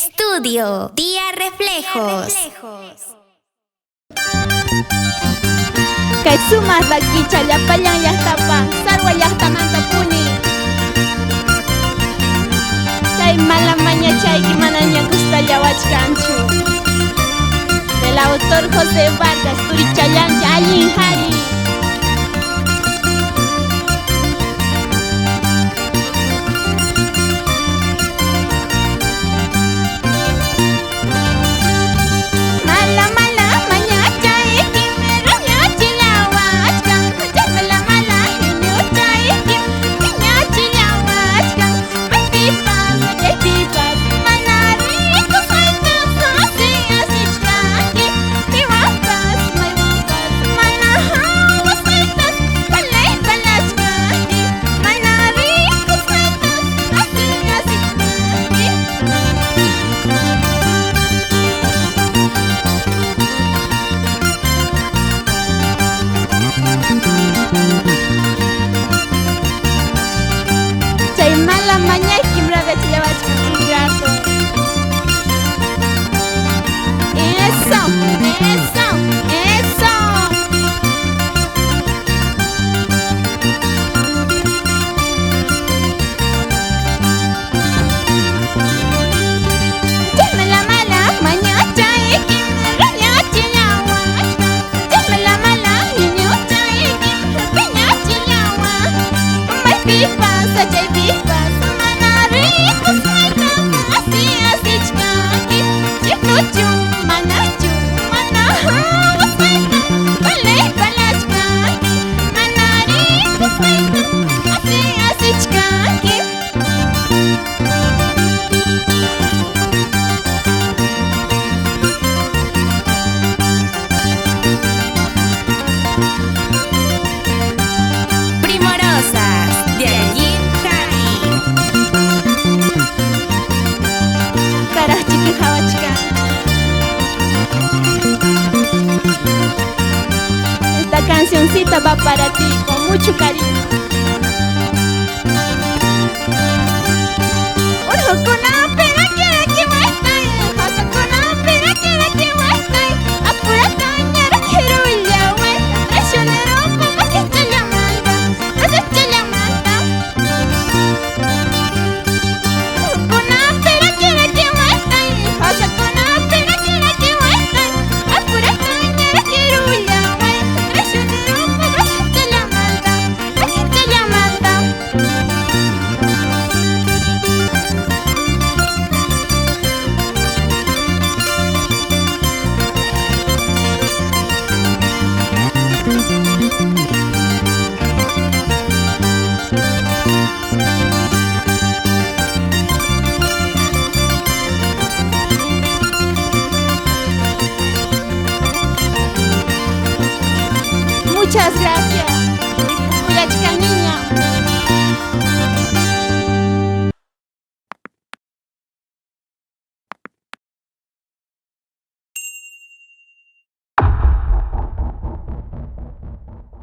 Estudio Día Reflejos. Kay sumas bakicha llapallañ llaqtapan sarwa llaqtamanta puni. Chay mala maña chayki manaña gustallawachkanchu. Del autor José Vargas Turichayancha allin hari. Mala maña kimra vechllawachkan un rato. Eso, eso, eso. Llama la mala maña chay kimra vechllawachkan. Llama la mala niño chay kimra vechllawachkan. May pipas chay pipas. Primorosas de allí Jari. Karaj chiqui hawachka. Esta cancioncita va para ti con mucho cariño.